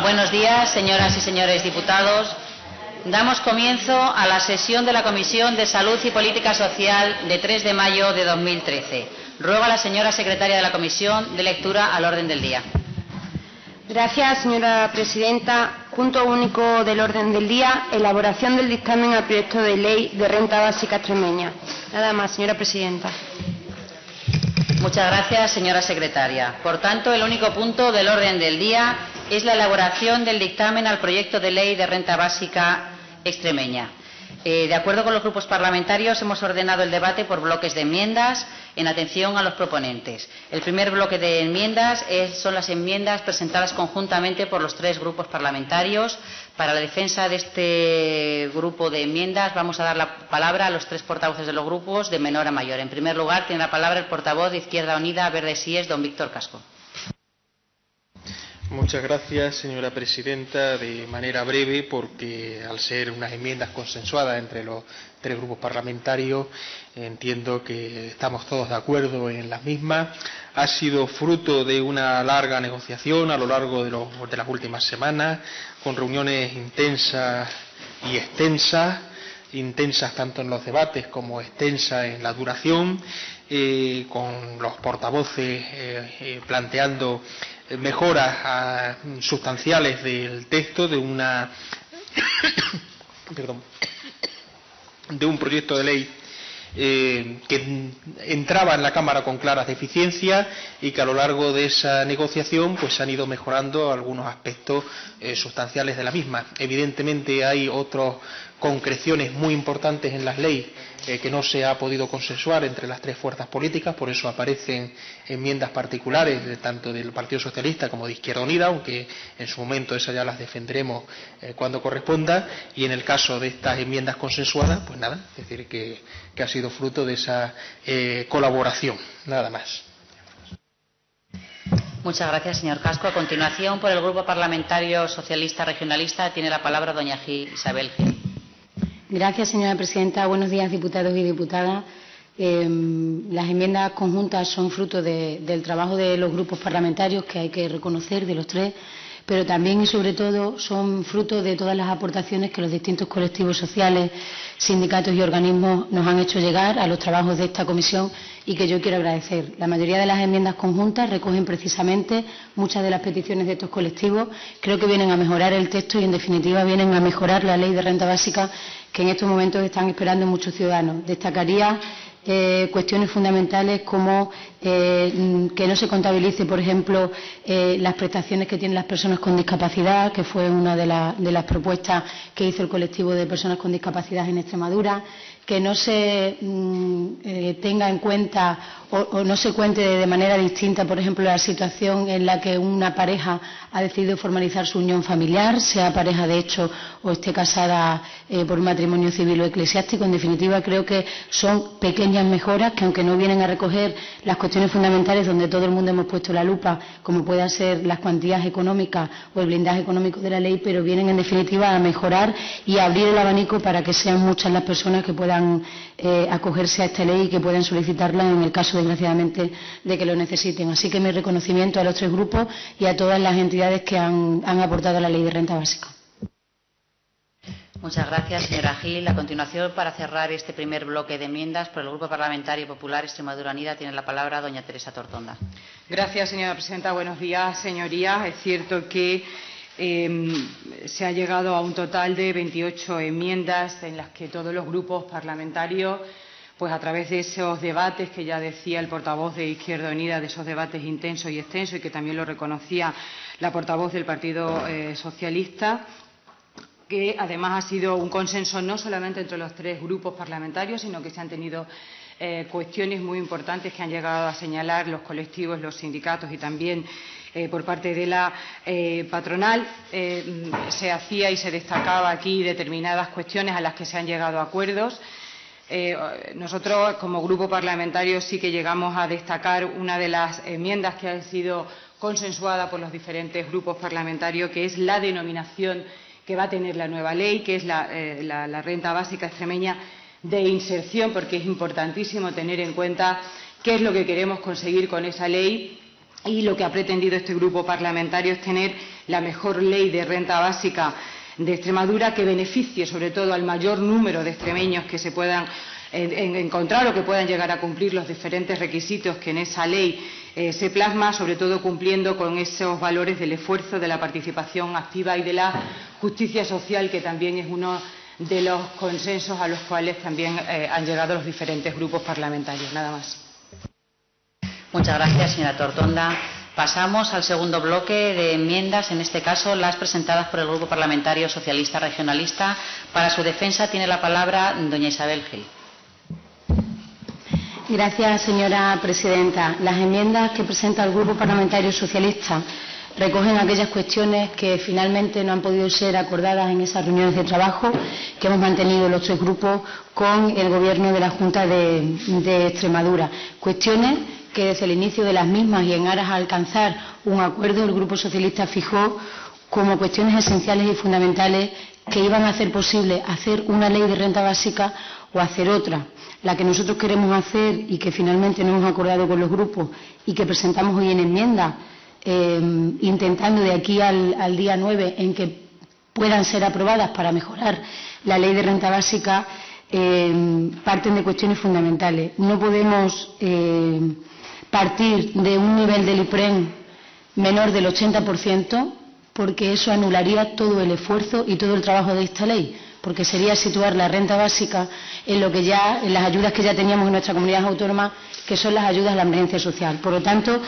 Buenos días, señoras y señores diputados. Damos comienzo a la sesión de la Comisión de Salud y Política Social de 3 de mayo de 2013. Ruego a la señora secretaria de la Comisión de lectura al orden del día. Gracias, señora presidenta. Punto único del orden del día, elaboración del dictamen al proyecto de ley de renta básica extremeña. Nada más, señora presidenta. Muchas gracias, señora secretaria. Por tanto, el único punto del orden del día es la elaboración del dictamen al proyecto de ley de renta básica extremeña. De acuerdo con los grupos parlamentarios, hemos ordenado el debate por bloques de enmiendas en atención a los proponentes. El primer bloque de enmiendas son las enmiendas presentadas conjuntamente por los tres grupos parlamentarios. Para la defensa de este grupo de enmiendas vamos a dar la palabra a los tres portavoces de los grupos de menor a mayor. En primer lugar, tiene la palabra el portavoz de Izquierda Unida, Verde Sies, don Víctor Casco. Muchas gracias, señora presidenta. De manera breve, porque al ser unas enmiendas consensuadas entre los tres grupos parlamentarios, entiendo que estamos todos de acuerdo en las mismas. Ha sido fruto de una larga negociación a lo largo de las últimas semanas, con reuniones intensas y extensas, intensas tanto en los debates como extensas en la duración, con los portavoces planteando mejoras sustanciales del texto de un proyecto de ley que entraba en la Cámara con claras deficiencias y que a lo largo de esa negociación pues se han ido mejorando algunos aspectos sustanciales de la misma. Evidentemente hay otras concreciones muy importantes en las leyes que no se ha podido consensuar entre las tres fuerzas políticas, por eso aparecen enmiendas particulares tanto del Partido Socialista como de Izquierda Unida, aunque en su momento esas ya las defenderemos cuando corresponda, y en el caso de estas enmiendas consensuadas, pues nada, es decir, que ha sido fruto de esa colaboración, nada más. Muchas gracias, señor Casco. A continuación, por el Grupo Parlamentario Socialista Regionalista, tiene la palabra doña Isabel Gil. Gracias, señora presidenta. Buenos días, diputados y diputadas. Las enmiendas conjuntas son fruto del trabajo de los grupos parlamentarios, que hay que reconocer, de los tres, pero también y sobre todo son fruto de todas las aportaciones que los distintos colectivos sociales, sindicatos y organismos nos han hecho llegar a los trabajos de esta comisión y que yo quiero agradecer. La mayoría de las enmiendas conjuntas recogen precisamente muchas de las peticiones de estos colectivos. Creo que vienen a mejorar el texto y, en definitiva, vienen a mejorar la ley de renta básica que en estos momentos están esperando muchos ciudadanos. Destacaría cuestiones fundamentales como que no se contabilice, por ejemplo, las prestaciones que tienen las personas con discapacidad, que fue una de las propuestas que hizo el colectivo de personas con discapacidad en Extremadura, que no se tenga en cuenta o no se cuente de manera distinta, por ejemplo, la situación en la que una pareja ha decidido formalizar su unión familiar, sea pareja de hecho o esté casada por un matrimonio civil o eclesiástico. En definitiva, creo que son pequeñas mejoras que, aunque no vienen a recoger las cuestiones fundamentales donde todo el mundo hemos puesto la lupa, como puedan ser las cuantías económicas o el blindaje económico de la ley, pero vienen en definitiva a mejorar y a abrir el abanico para que sean muchas las personas que puedan acogerse a esta ley y que puedan solicitarla en el caso, desgraciadamente, de que lo necesiten. Así que mi reconocimiento a los tres grupos y a todas las entidades que han aportado a la ley de renta básica. Muchas gracias, señora Gil. A continuación, para cerrar este primer bloque de enmiendas, por el Grupo Parlamentario Popular Extremadura Unida, tiene la palabra doña Teresa Tortonda. Gracias, señora presidenta. Buenos días, señorías. Es cierto que se ha llegado a un total de 28 enmiendas en las que todos los grupos parlamentarios, pues a través de esos debates que ya decía el portavoz de Izquierda Unida, de esos debates intensos y extensos, y que también lo reconocía la portavoz del Partido Socialista, que además ha sido un consenso no solamente entre los tres grupos parlamentarios, sino que se han tenido cuestiones muy importantes que han llegado a señalar los colectivos, los sindicatos y también por parte de la patronal. Se hacía y se destacaba aquí determinadas cuestiones a las que se han llegado a acuerdos. Nosotros, como grupo parlamentario, sí que llegamos a destacar una de las enmiendas que ha sido consensuada por los diferentes grupos parlamentarios, que es la denominación que va a tener la nueva ley, que es la renta básica extremeña de inserción, porque es importantísimo tener en cuenta qué es lo que queremos conseguir con esa ley, y lo que ha pretendido este grupo parlamentario es tener la mejor ley de renta básica de Extremadura, que beneficie sobre todo al mayor número de extremeños que se puedan encontrar o que puedan llegar a cumplir los diferentes requisitos que en esa ley se plasma, sobre todo cumpliendo con esos valores del esfuerzo, de la participación activa y de la justicia social, que también es uno de los consensos a los cuales también han llegado los diferentes grupos parlamentarios. Nada más. Muchas gracias, señora Tortonda. Pasamos al segundo bloque de enmiendas, en este caso las presentadas por el Grupo Parlamentario Socialista Regionalista. Para su defensa tiene la palabra doña Isabel Gil. Gracias, señora presidenta. Las enmiendas que presenta el Grupo Parlamentario Socialista recogen aquellas cuestiones que finalmente no han podido ser acordadas en esas reuniones de trabajo que hemos mantenido los tres grupos con el Gobierno de la Junta de Extremadura. Cuestiones que desde el inicio de las mismas y en aras a alcanzar un acuerdo, el Grupo Socialista fijó como cuestiones esenciales y fundamentales que iban a hacer posible hacer una ley de renta básica o hacer otra. La que nosotros queremos hacer y que finalmente no hemos acordado con los grupos y que presentamos hoy en enmienda, intentando de aquí al día 9 en que puedan ser aprobadas para mejorar la ley de renta básica, parten de cuestiones fundamentales. No podemos partir de un nivel del IPREN menor del 80%, porque eso anularía todo el esfuerzo y todo el trabajo de esta ley, porque sería situar la renta básica en las ayudas que ya teníamos en nuestra comunidad autónoma, que son las ayudas a la emergencia social. Por lo tanto,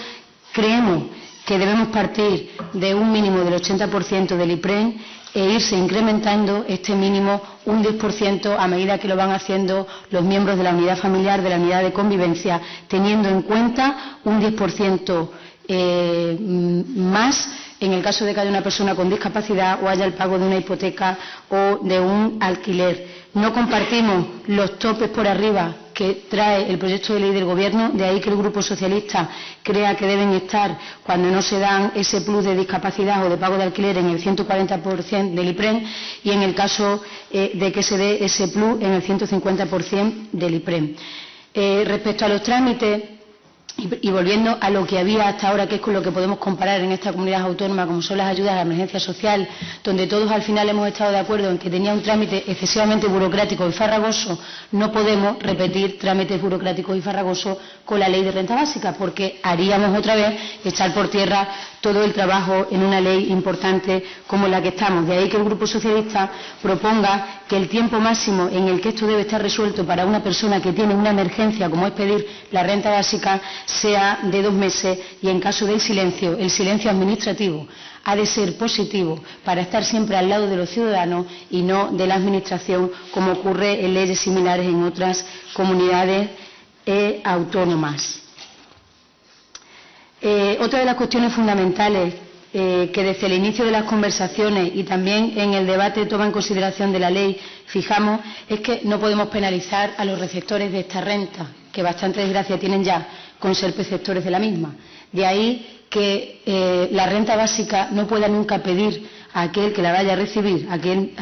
creemos que debemos partir de un mínimo del 80% del IPREN e irse incrementando este mínimo un 10% a medida que lo van haciendo los miembros de la unidad familiar, de la unidad de convivencia, teniendo en cuenta un 10% más en el caso de que haya una persona con discapacidad o haya el pago de una hipoteca o de un alquiler. No compartimos los topes por arriba que trae el proyecto de ley del Gobierno, de ahí que el Grupo Socialista crea que deben estar, cuando no se dan ese plus de discapacidad o de pago de alquiler, en el 140% del IPREN, y en el caso de que se dé ese plus en el 150% del IPREN. Respecto a los trámites, y volviendo a lo que había hasta ahora, que es con lo que podemos comparar en esta comunidad autónoma, como son las ayudas a la emergencia social, donde todos al final hemos estado de acuerdo en que tenía un trámite excesivamente burocrático y farragoso, no podemos repetir trámites burocráticos y farragosos con la ley de renta básica, porque haríamos otra vez echar por tierra todo el trabajo en una ley importante como la que estamos. De ahí que el Grupo Socialista proponga que el tiempo máximo en el que esto debe estar resuelto para una persona que tiene una emergencia, como es pedir la renta básica, sea de 2 meses, y en caso del silencio, el silencio administrativo ha de ser positivo para estar siempre al lado de los ciudadanos y no de la Administración, como ocurre en leyes similares en otras comunidades autónomas. Otra de las cuestiones fundamentales que desde el inicio de las conversaciones y también en el debate toma en consideración de la ley fijamos es que no podemos penalizar a los receptores de esta renta, que bastante desgracia tienen ya con ser perceptores de la misma. De ahí que la renta básica no pueda nunca pedir a aquel que la vaya a recibir, a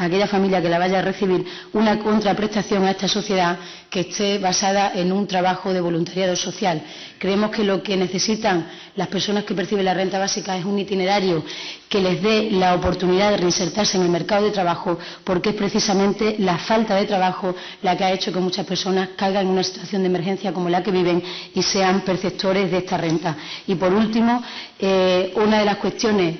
aquella familia que la vaya a recibir, una contraprestación a esta sociedad que esté basada en un trabajo de voluntariado social. Creemos que lo que necesitan las personas que perciben la renta básica es un itinerario que les dé la oportunidad de reinsertarse en el mercado de trabajo, porque es precisamente la falta de trabajo la que ha hecho que muchas personas caigan en una situación de emergencia como la que viven y sean perceptores de esta renta. Y por último, una de las cuestiones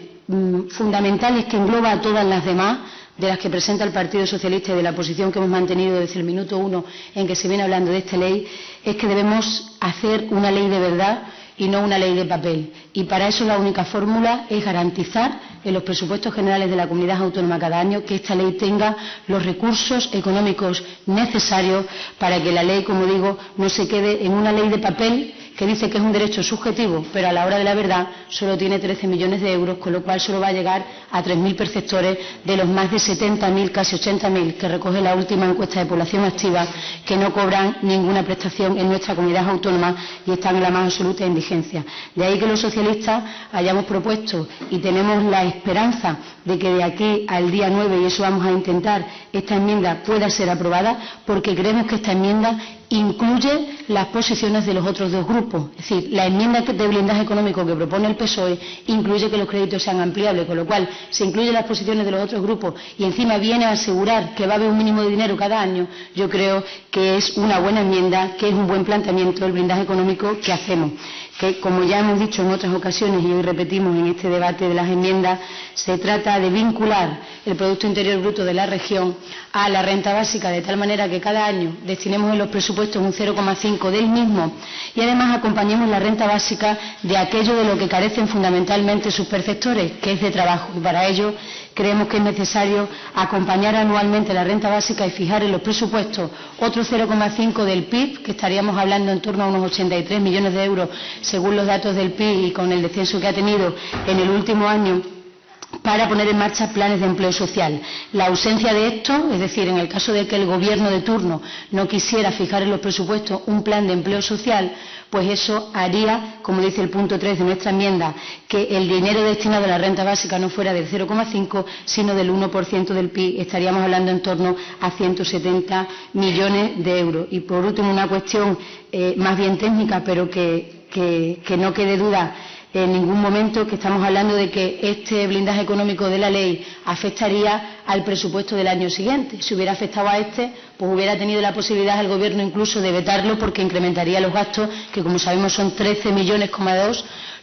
fundamentales que engloba a todas las demás, de las que presenta el Partido Socialista y de la posición que hemos mantenido desde el minuto 1 en que se viene hablando de esta ley, es que debemos hacer una ley de verdad y no una ley de papel. Y para eso la única fórmula es garantizar en los presupuestos generales de la comunidad autónoma cada año que esta ley tenga los recursos económicos necesarios para que la ley, como digo, no se quede en una ley de papel que dice que es un derecho subjetivo, pero a la hora de la verdad solo tiene 13 millones de euros, con lo cual solo va a llegar a 3.000 perceptores de los más de 70.000, casi 80.000, que recoge la última encuesta de población activa, que no cobran ninguna prestación en nuestra comunidad autónoma y están en la más absoluta indigencia. De ahí que los socialistas hayamos propuesto y tenemos la esperanza de que de aquí al día 9, y eso vamos a intentar, esta enmienda pueda ser aprobada, porque creemos que esta enmienda incluye las posiciones de los otros dos grupos. Es decir, la enmienda de blindaje económico que propone el PSOE incluye que los créditos sean ampliables, con lo cual se incluyen las posiciones de los otros grupos y encima viene a asegurar que va a haber un mínimo de dinero cada año. Yo creo que es una buena enmienda, que es un buen planteamiento del blindaje económico que hacemos, que, como ya hemos dicho en otras ocasiones y hoy repetimos en este debate de las enmiendas, se trata de vincular el Producto Interior Bruto de la región a la renta básica, de tal manera que cada año destinemos en los presupuestos un 0,5 del mismo y además acompañemos la renta básica de aquello de lo que carecen fundamentalmente sus perceptores, que es de trabajo. Y para ello creemos que es necesario acompañar anualmente la renta básica y fijar en los presupuestos otro 0,5 del PIB, que estaríamos hablando en torno a unos 83 millones de euros según los datos del PIB y con el descenso que ha tenido en el último año, para poner en marcha planes de empleo social. La ausencia de esto, es decir, en el caso de que el Gobierno de turno no quisiera fijar en los presupuestos un plan de empleo social, pues eso haría, como dice el punto 3 de nuestra enmienda, que el dinero destinado a la renta básica no fuera del 0,5, sino del 1% del PIB. Estaríamos hablando en torno a 170 millones de euros. Y por último, una cuestión más bien técnica, pero que no quede duda en ningún momento, que estamos hablando de que este blindaje económico de la ley afectaría al presupuesto del año siguiente. Si hubiera afectado a este, pues hubiera tenido la posibilidad el Gobierno incluso de vetarlo, porque incrementaría los gastos, que como sabemos son 13,2 millones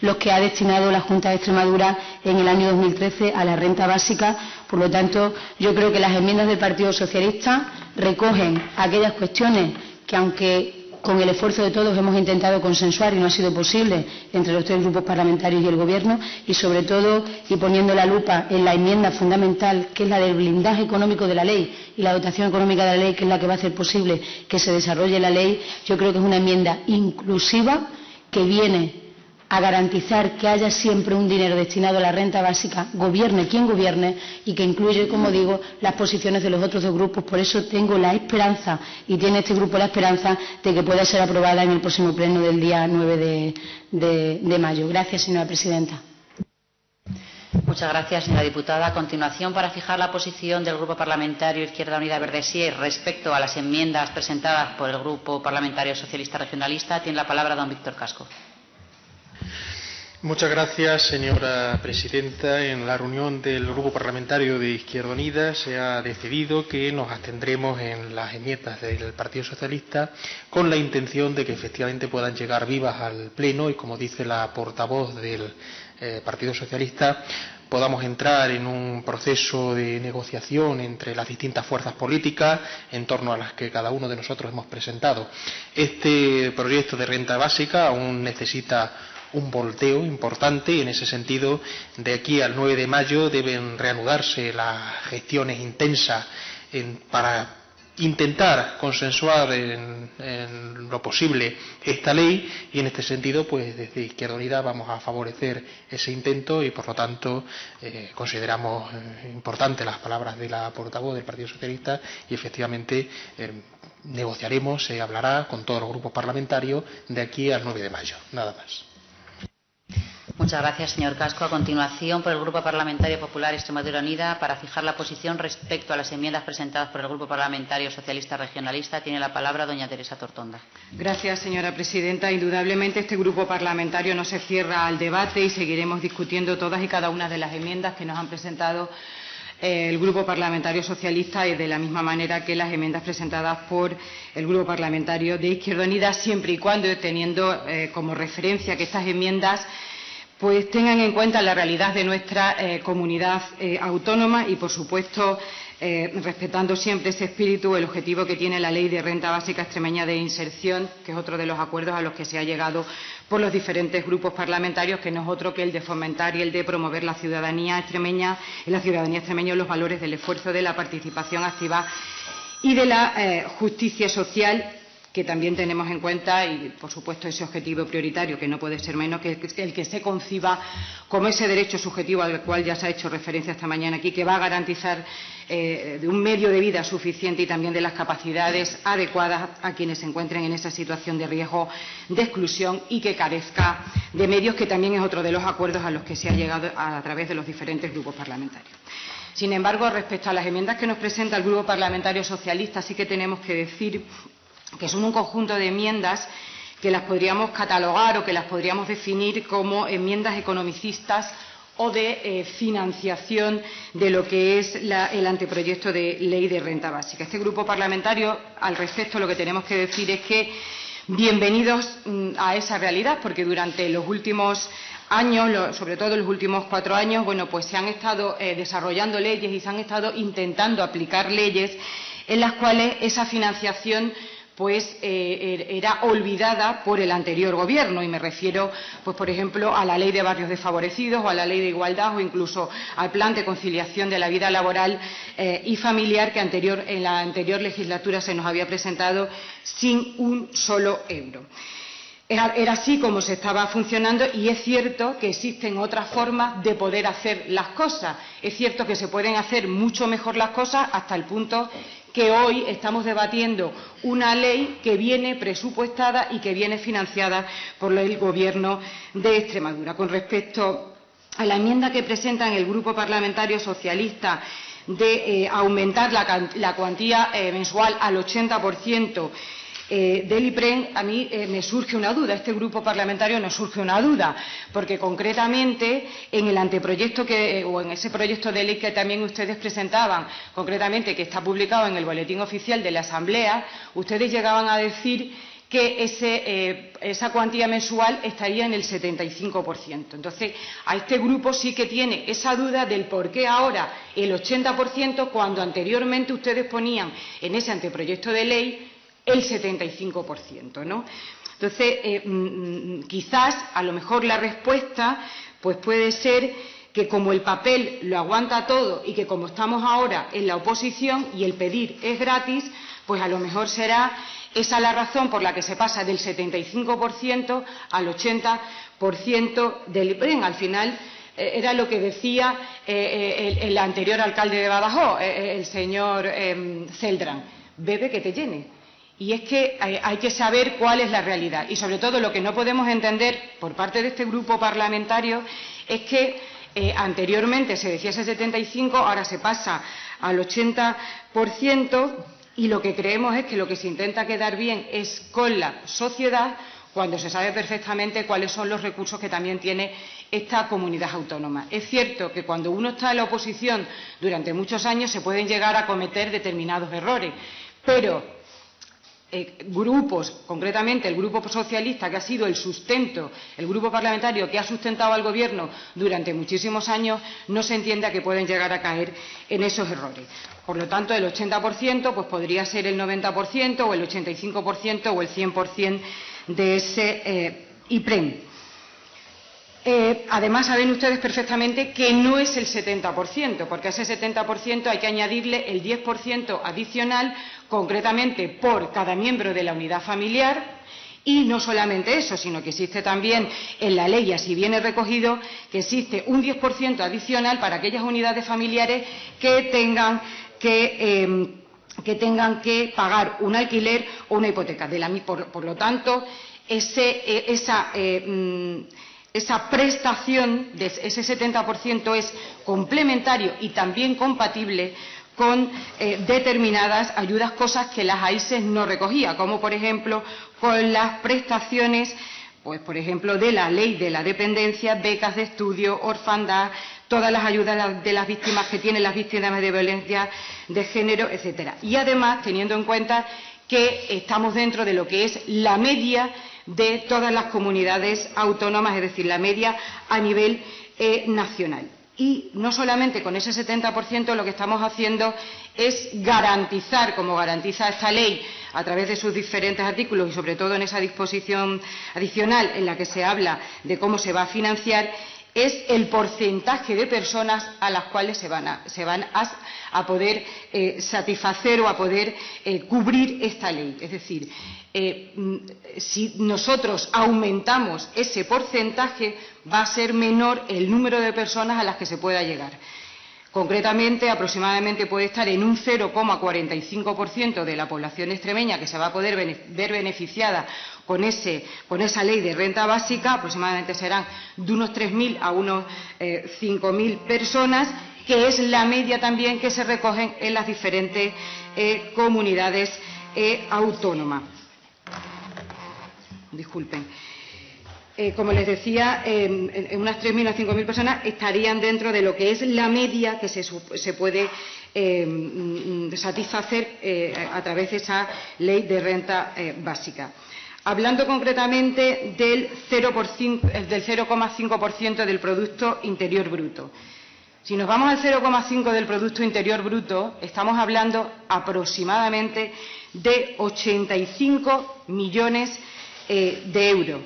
los que ha destinado la Junta de Extremadura en el año 2013 a la renta básica. Por lo tanto, yo creo que las enmiendas del Partido Socialista recogen aquellas cuestiones que, aunque con el esfuerzo de todos hemos intentado consensuar y no ha sido posible entre los tres grupos parlamentarios y el Gobierno, y sobre todo, y poniendo la lupa en la enmienda fundamental, que es la del blindaje económico de la ley y la dotación económica de la ley, que es la que va a hacer posible que se desarrolle la ley. Yo creo que es una enmienda inclusiva que viene a garantizar que haya siempre un dinero destinado a la renta básica, gobierne quien gobierne, y que incluye, como digo, las posiciones de los otros dos grupos. Por eso tengo la esperanza, y tiene este grupo la esperanza, de que pueda ser aprobada en el próximo pleno del día 9 de mayo. Gracias, señora presidenta. Muchas gracias, señora diputada. A continuación, para fijar la posición del Grupo Parlamentario Izquierda Unida Verde Sí respecto a las enmiendas presentadas por el Grupo Parlamentario Socialista Regionalista, tiene la palabra don Víctor Casco. Muchas gracias, señora presidenta. En la reunión del Grupo Parlamentario de Izquierda Unida se ha decidido que nos abstendremos en las enmiendas del Partido Socialista, con la intención de que efectivamente puedan llegar vivas al Pleno y, como dice la portavoz del Partido Socialista, podamos entrar en un proceso de negociación entre las distintas fuerzas políticas en torno a las que cada uno de nosotros hemos presentado. Este proyecto de renta básica aún necesita un volteo importante, y en ese sentido, de aquí al 9 de mayo deben reanudarse las gestiones intensas para intentar consensuar en lo posible esta ley, y en este sentido, pues desde Izquierda Unida vamos a favorecer ese intento y, por lo tanto, consideramos importantes las palabras de la portavoz del Partido Socialista y, efectivamente, negociaremos, se hablará con todos los grupos parlamentarios de aquí al 9 de mayo. Nada más. Muchas gracias, señor Casco. A continuación, por el Grupo Parlamentario Popular Extremadura Unida, para fijar la posición respecto a las enmiendas presentadas por el Grupo Parlamentario Socialista Regionalista, tiene la palabra doña Teresa Tortonda. Gracias, señora presidenta. Indudablemente este grupo parlamentario no se cierra al debate y seguiremos discutiendo todas y cada una de las enmiendas que nos han presentado el Grupo Parlamentario Socialista, y de la misma manera que las enmiendas presentadas por el Grupo Parlamentario de Izquierda Unida, siempre y cuando teniendo como referencia que estas enmiendas pues tengan en cuenta la realidad de nuestra comunidad autónoma y, por supuesto, respetando siempre ese espíritu, el objetivo que tiene la Ley de Renta Básica Extremeña de Inserción, que es otro de los acuerdos a los que se ha llegado por los diferentes grupos parlamentarios, que no es otro que el de fomentar y el de promover la ciudadanía extremeña los valores del esfuerzo, de la participación activa y de la justicia social, que también tenemos en cuenta, y por supuesto ese objetivo prioritario, que no puede ser menos que el que se conciba como ese derecho subjetivo al cual ya se ha hecho referencia esta mañana aquí, que va a garantizar de un medio de vida suficiente y también de las capacidades adecuadas a quienes se encuentren en esa situación de riesgo de exclusión y que carezca de medios, que también es otro de los acuerdos a los que se ha llegado a través de los diferentes grupos parlamentarios. Sin embargo, respecto a las enmiendas que nos presenta el Grupo Parlamentario Socialista, sí que tenemos que decir que son un conjunto de enmiendas que las podríamos catalogar o que las podríamos definir como enmiendas economicistas o de financiación de lo que es el anteproyecto de ley de renta básica. Este grupo parlamentario, al respecto, lo que tenemos que decir es que bienvenidos a esa realidad, porque durante los últimos años, sobre todo los últimos 4 años, bueno, pues se han estado desarrollando leyes y se han estado intentando aplicar leyes en las cuales esa financiación pues era olvidada por el anterior gobierno, y me refiero, pues por ejemplo, a la Ley de Barrios Desfavorecidos o a la Ley de Igualdad o incluso al Plan de Conciliación de la Vida Laboral y Familiar que en la anterior legislatura se nos había presentado sin un solo euro. Era así como se estaba funcionando, y es cierto que existen otras formas de poder hacer las cosas. Es cierto que se pueden hacer mucho mejor las cosas, hasta el punto que hoy estamos debatiendo una ley que viene presupuestada y que viene financiada por el Gobierno de Extremadura. Con respecto a la enmienda que presentan el Grupo Parlamentario Socialista de aumentar la cuantía mensual al 80%, del IPREN, a mí me surge una duda, a este grupo parlamentario nos surge una duda, porque concretamente en el anteproyecto o en ese proyecto de ley que también ustedes presentaban, concretamente que está publicado en el Boletín Oficial de la Asamblea, ustedes llegaban a decir que esa cuantía mensual estaría en el 75%. Entonces, a este grupo sí que tiene esa duda del por qué ahora el 80% cuando anteriormente ustedes ponían en ese anteproyecto de ley el 75%, ¿no? Entonces, quizás, a lo mejor la respuesta pues puede ser que como el papel lo aguanta todo y que como estamos ahora en la oposición y el pedir es gratis, pues a lo mejor será esa la razón por la que se pasa del 75% al 80% del IPREN. Al final, era lo que decía el anterior alcalde de Badajoz, el señor Celdrán: bebe que te llene. Y es que hay que saber cuál es la realidad. Y sobre todo lo que no podemos entender por parte de este grupo parlamentario es que anteriormente se decía ese 75%, ahora se pasa al 80%, y lo que creemos es que lo que se intenta quedar bien es con la sociedad, cuando se sabe perfectamente cuáles son los recursos que también tiene esta comunidad autónoma. Es cierto que cuando uno está en la oposición durante muchos años se pueden llegar a cometer determinados errores, pero grupos, concretamente el Grupo Socialista, que ha sido el sustento, el grupo parlamentario que ha sustentado al Gobierno durante muchísimos años, no se entiende a que pueden llegar a caer en esos errores. Por lo tanto, el 80% pues podría ser el 90% o el 85% o el 100% de ese IPREN. Además, saben ustedes perfectamente que no es el 70%, porque a ese 70% hay que añadirle el 10% adicional, concretamente por cada miembro de la unidad familiar. Y no solamente eso, sino que existe también en la ley, y así viene recogido, que existe un 10% adicional para aquellas unidades familiares que tengan que pagar un alquiler o una hipoteca. Por lo tanto, esa prestación de ese 70% es complementario y también compatible con determinadas ayudas, cosas que las AISES no recogía, como por ejemplo con las prestaciones, pues por ejemplo de la ley de la dependencia, becas de estudio, orfandad, todas las ayudas de las víctimas que tienen las víctimas de violencia de género, etcétera. Y además, teniendo en cuenta que estamos dentro de lo que es la media de todas las comunidades autónomas, es decir, la media a nivel nacional. Y no solamente con ese 70% lo que estamos haciendo es garantizar, como garantiza esta ley a través de sus diferentes artículos y sobre todo en esa disposición adicional en la que se habla de cómo se va a financiar, es el porcentaje de personas a las cuales se van a poder satisfacer o a poder cubrir esta ley. Es decir, si nosotros aumentamos ese porcentaje, va a ser menor el número de personas a las que se pueda llegar. Concretamente, aproximadamente puede estar en un 0,45% de la población extremeña que se va a poder ver beneficiada con esa ley de renta básica. Aproximadamente serán de unos 3.000 a unos 5.000 personas, que es la media también que se recogen en las diferentes comunidades autónomas. Disculpen. Como les decía, unas 3.000 a 5.000 personas estarían dentro de lo que es la media que se puede satisfacer a través de esa ley de renta básica. Hablando concretamente del 0,5% del Producto Interior Bruto. Si nos vamos al 0,5% del Producto Interior Bruto, estamos hablando aproximadamente de 85 millones de euros.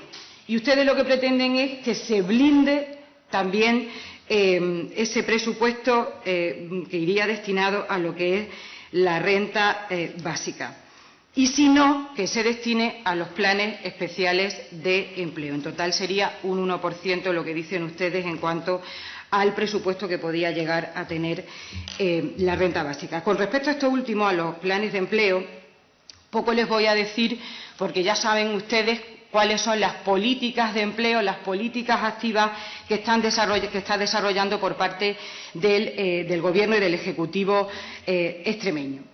Y ustedes lo que pretenden es que se blinde también ese presupuesto que iría destinado a lo que es la renta básica. Y si no, que se destine a los planes especiales de empleo. En total sería un 1% lo que dicen ustedes en cuanto al presupuesto que podía llegar a tener la renta básica. Con respecto a esto último, a los planes de empleo, poco les voy a decir porque ya saben ustedes cuáles son las políticas de empleo, las políticas activas que está desarrollando por parte del Gobierno y del Ejecutivo extremeño.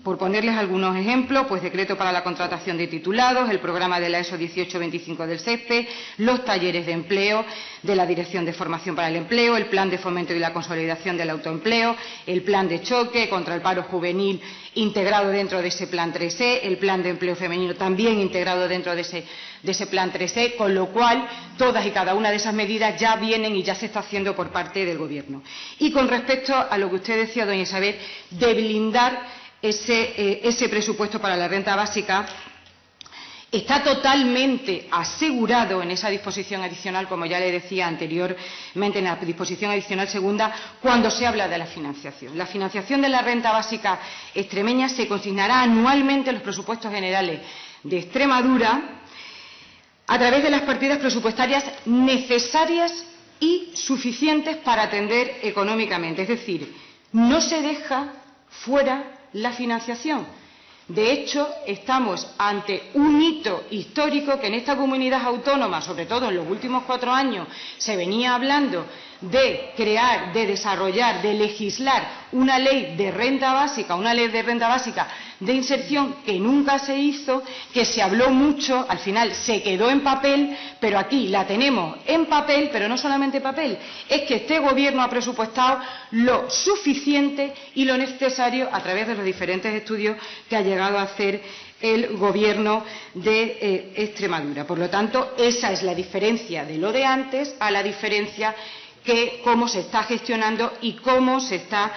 Por ponerles algunos ejemplos, pues decreto para la contratación de titulados, el programa de la ESO 18-25 del CESPE, los talleres de empleo de la Dirección de Formación para el Empleo, el plan de fomento y la consolidación del autoempleo, el plan de choque contra el paro juvenil integrado dentro de ese plan 3E, el plan de empleo femenino también integrado dentro de ese plan 3E, con lo cual todas y cada una de esas medidas ya vienen y ya se está haciendo por parte del Gobierno. Y con respecto a lo que usted decía, doña Isabel, de blindar ese presupuesto para la renta básica, está totalmente asegurado en esa disposición adicional, como ya le decía anteriormente, en la disposición adicional segunda, cuando se habla de la financiación. La financiación de la renta básica extremeña se consignará anualmente en los presupuestos generales de Extremadura a través de las partidas presupuestarias necesarias y suficientes para atender económicamente. Es decir, no se deja fuera la financiación. De hecho, estamos ante un hito histórico que en esta comunidad autónoma, sobre todo en los últimos 4 años, se venía hablando de crear, de desarrollar, de legislar una ley de renta básica, de inserción que nunca se hizo, que se habló mucho, al final se quedó en papel, pero aquí la tenemos en papel, pero no solamente papel, es que este Gobierno ha presupuestado lo suficiente y lo necesario a través de los diferentes estudios que ha llegado a hacer el Gobierno de Extremadura. Por lo tanto, esa es la diferencia de lo de antes a la diferencia que cómo se está gestionando y cómo se está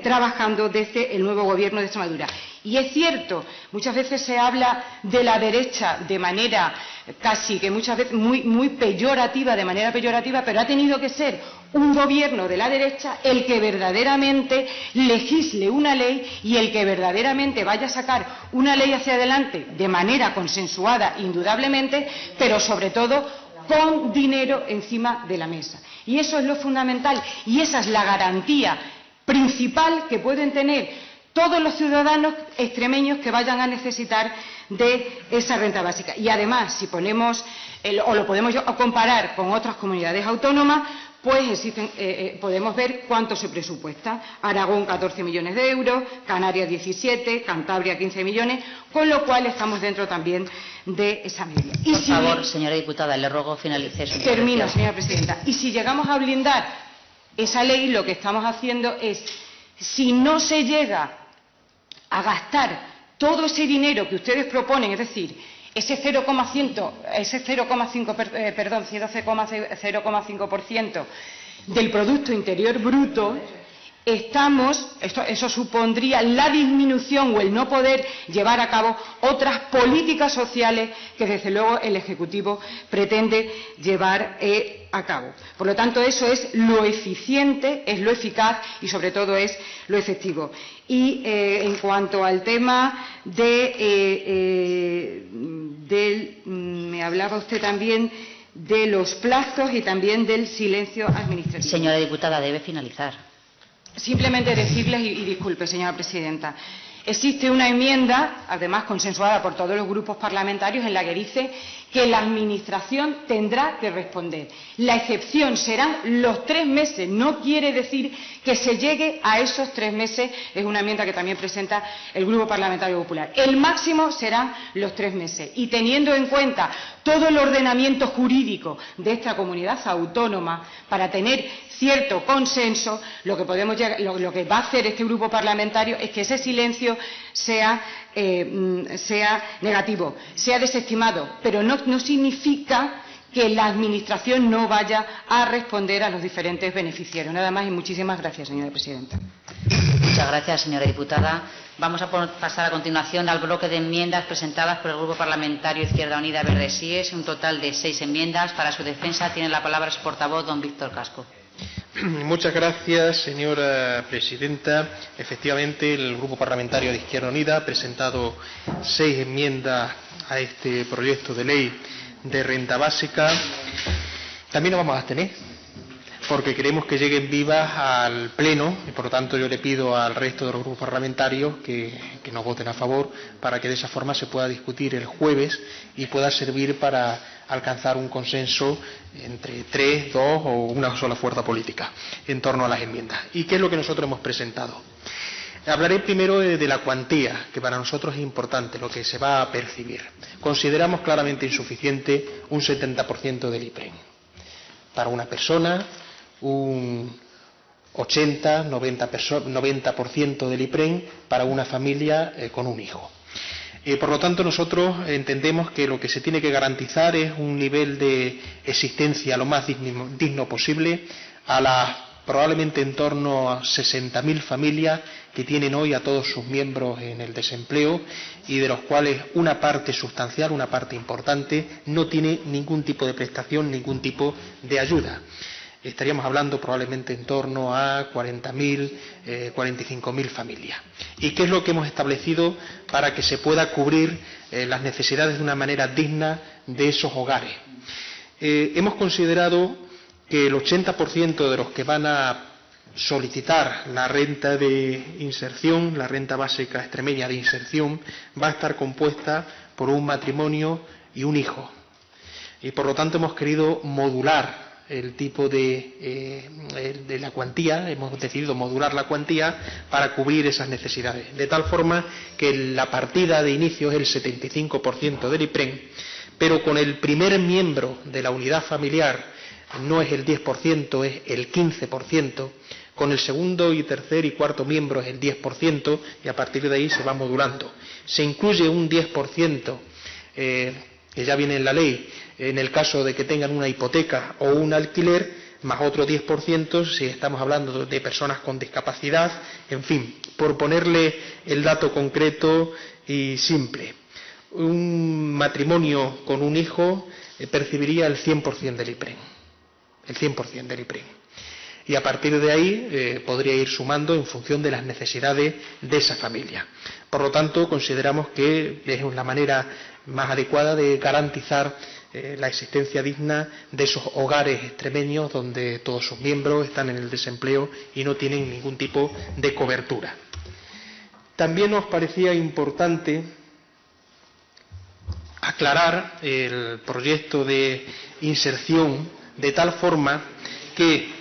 trabajando desde el nuevo Gobierno de Extremadura. Y es cierto, muchas veces se habla de la derecha de manera casi que muchas veces muy peyorativa, de manera peyorativa, pero ha tenido que ser un Gobierno de la derecha el que verdaderamente legisle una ley y el que verdaderamente vaya a sacar una ley hacia adelante de manera consensuada, indudablemente, pero sobre todo con dinero encima de la mesa. Y eso es lo fundamental y esa es la garantía principal que pueden tener todos los ciudadanos extremeños que vayan a necesitar de esa renta básica. Y además, si ponemos, o lo podemos comparar con otras comunidades autónomas, pues podemos ver cuánto se presupuesta. Aragón, 14 millones de euros, Canarias, 17, Cantabria, 15 millones, con lo cual estamos dentro también de esa media. Y por favor, señora diputada, le ruego finalice su intervención. Termino, señora presidenta. Y si llegamos a blindar esa ley, lo que estamos haciendo es, si no se llega a gastar todo ese dinero que ustedes proponen, es decir, ese 0,5% del Producto Interior Bruto, eso supondría la disminución o el no poder llevar a cabo otras políticas sociales que desde luego el Ejecutivo pretende llevar a cabo. Por lo tanto, eso es lo eficiente, es lo eficaz y sobre todo es lo efectivo. Y en cuanto al tema me hablaba usted también de los plazos y también del silencio administrativo. Señora diputada, debe finalizar. Simplemente decirles, y disculpe, señora presidenta, Existe una enmienda, además consensuada por todos los grupos parlamentarios, en la que dice que la Administración tendrá que responder. La excepción serán los 3 meses. No quiere decir que se llegue a esos 3 meses. Es una enmienda que también presenta el Grupo Parlamentario Popular. El máximo serán los 3 meses. Y teniendo en cuenta todo el ordenamiento jurídico de esta comunidad autónoma, para tener cierto consenso, lo que va a hacer este grupo parlamentario es que ese silencio sea negativo, sea desestimado, pero no significa que la Administración no vaya a responder a los diferentes beneficiarios. Nada más y muchísimas gracias, señora presidenta. Muchas gracias, señora diputada. Vamos a pasar a continuación al bloque de enmiendas presentadas por el Grupo Parlamentario Izquierda Unida Verde Sies, un total de 6 enmiendas. Para su defensa tiene la palabra su portavoz, don Víctor Casco. Muchas gracias, señora presidenta. Efectivamente, el Grupo Parlamentario de Izquierda Unida ha presentado 6 enmiendas a este proyecto de ley de renta básica. También nos vamos a abstener, porque queremos que lleguen vivas al Pleno, y por lo tanto yo le pido al resto de los grupos parlamentarios que nos voten a favor, para que de esa forma se pueda discutir el jueves y pueda servir para alcanzar un consenso entre 3, 2 o una sola fuerza política en torno a las enmiendas. ¿Y qué es lo que nosotros hemos presentado? Hablaré primero de la cuantía, que para nosotros es importante, lo que se va a percibir. Consideramos claramente insuficiente un 70% del IPREM. Para una persona, un 80-90% del IPREM para una familia con un hijo. Por lo tanto, nosotros entendemos que lo que se tiene que garantizar es un nivel de existencia lo más digno posible a las probablemente en torno a 60.000 familias que tienen hoy a todos sus miembros en el desempleo y de los cuales una parte sustancial, una parte importante, no tiene ningún tipo de prestación, ningún tipo de ayuda. Estaríamos hablando probablemente en torno a 40.000, 45.000 familias. ¿Y qué es lo que hemos establecido para que se pueda cubrir las necesidades de una manera digna de esos hogares? Hemos considerado que el 80% de los que van a solicitar la renta de inserción, la renta básica extremeña de inserción, va a estar compuesta por un matrimonio y un hijo. Y por lo tanto hemos querido modular el tipo de la cuantía, hemos decidido modular la cuantía para cubrir esas necesidades, de tal forma que la partida de inicio es el 75% del IPREM, pero con el primer miembro de la unidad familiar no es el 10%, es el 15%, con el segundo y tercer y cuarto miembro es el 10%, y a partir de ahí se va modulando. Se incluye un 10%, que ya viene en la ley, en el caso de que tengan una hipoteca o un alquiler, más otro 10% si estamos hablando de personas con discapacidad, en fin, por ponerle el dato concreto y simple. Un matrimonio con un hijo percibiría el 100% del IPREM, el 100% del IPREM. Y a partir de ahí podría ir sumando en función de las necesidades de esa familia. Por lo tanto, consideramos que es la manera más adecuada de garantizar la existencia digna de esos hogares extremeños donde todos sus miembros están en el desempleo y no tienen ningún tipo de cobertura. También nos parecía importante aclarar el proyecto de inserción de tal forma que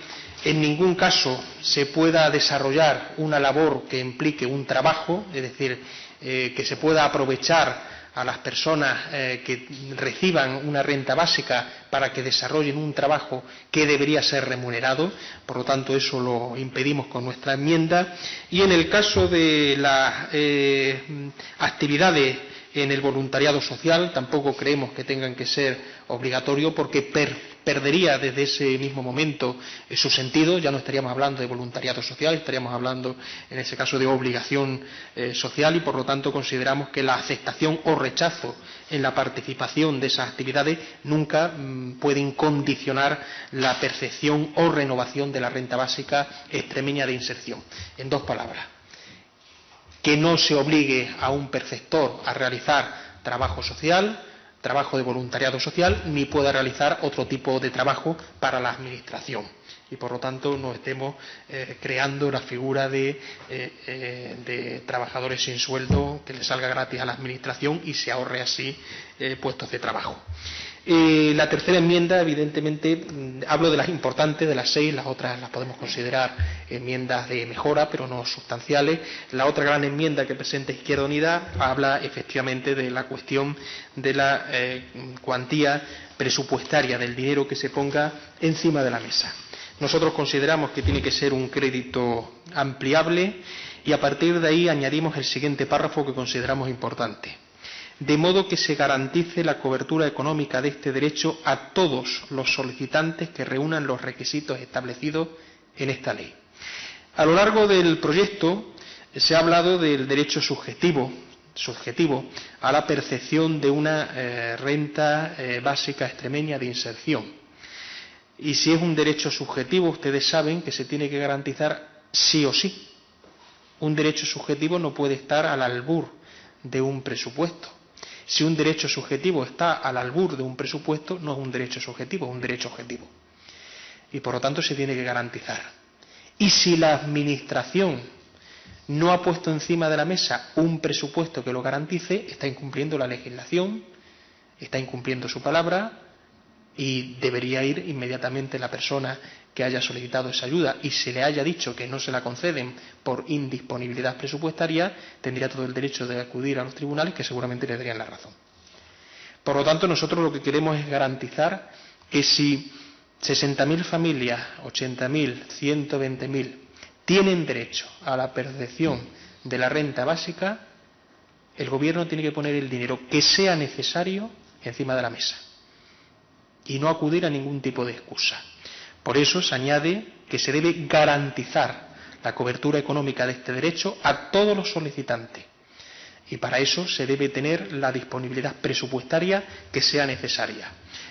en ningún caso se pueda desarrollar una labor que implique un trabajo, es decir, que se pueda aprovechar a las personas que reciban una renta básica para que desarrollen un trabajo que debería ser remunerado. Por lo tanto, eso lo impedimos con nuestra enmienda. Y en el caso de las actividades en el voluntariado social, tampoco creemos que tengan que ser obligatorios, porque perdería desde ese mismo momento su sentido. Ya no estaríamos hablando de voluntariado social, estaríamos hablando en ese caso de obligación social, y por lo tanto consideramos que la aceptación o rechazo en la participación de esas actividades nunca pueden condicionar la percepción o renovación de la renta básica extremeña de inserción. En 2 palabras, que no se obligue a un perceptor a realizar trabajo social, trabajo de voluntariado social ni pueda realizar otro tipo de trabajo para la Administración. Y por lo tanto no estemos creando la figura de trabajadores sin sueldo que le salga gratis a la Administración y se ahorre así puestos de trabajo. La tercera enmienda, evidentemente, hablo de las importantes, de las 6, las otras las podemos considerar enmiendas de mejora, pero no sustanciales. La otra gran enmienda que presenta Izquierda Unida habla efectivamente de la cuestión de la cuantía presupuestaria del dinero que se ponga encima de la mesa. Nosotros consideramos que tiene que ser un crédito ampliable y a partir de ahí añadimos el siguiente párrafo que consideramos importante. De modo que se garantice la cobertura económica de este derecho a todos los solicitantes que reúnan los requisitos establecidos en esta ley. A lo largo del proyecto se ha hablado del derecho subjetivo a la percepción de una renta básica extremeña de inserción. Y si es un derecho subjetivo, ustedes saben que se tiene que garantizar sí o sí. Un derecho subjetivo no puede estar al albur de un presupuesto. Si un derecho subjetivo está al albur de un presupuesto, no es un derecho subjetivo, es un derecho objetivo. Y por lo tanto se tiene que garantizar. Y si la Administración no ha puesto encima de la mesa un presupuesto que lo garantice, está incumpliendo la legislación, está incumpliendo su palabra y debería ir inmediatamente la persona que haya solicitado esa ayuda y se le haya dicho que no se la conceden por indisponibilidad presupuestaria, tendría todo el derecho de acudir a los tribunales que seguramente le darían la razón. Por lo tanto, nosotros lo que queremos es garantizar que si 60.000 familias, 80.000, 120.000 tienen derecho a la percepción de la renta básica, el Gobierno tiene que poner el dinero que sea necesario encima de la mesa y no acudir a ningún tipo de excusa. Por eso se añade que se debe garantizar la cobertura económica de este derecho a todos los solicitantes y para eso se debe tener la disponibilidad presupuestaria que sea necesaria.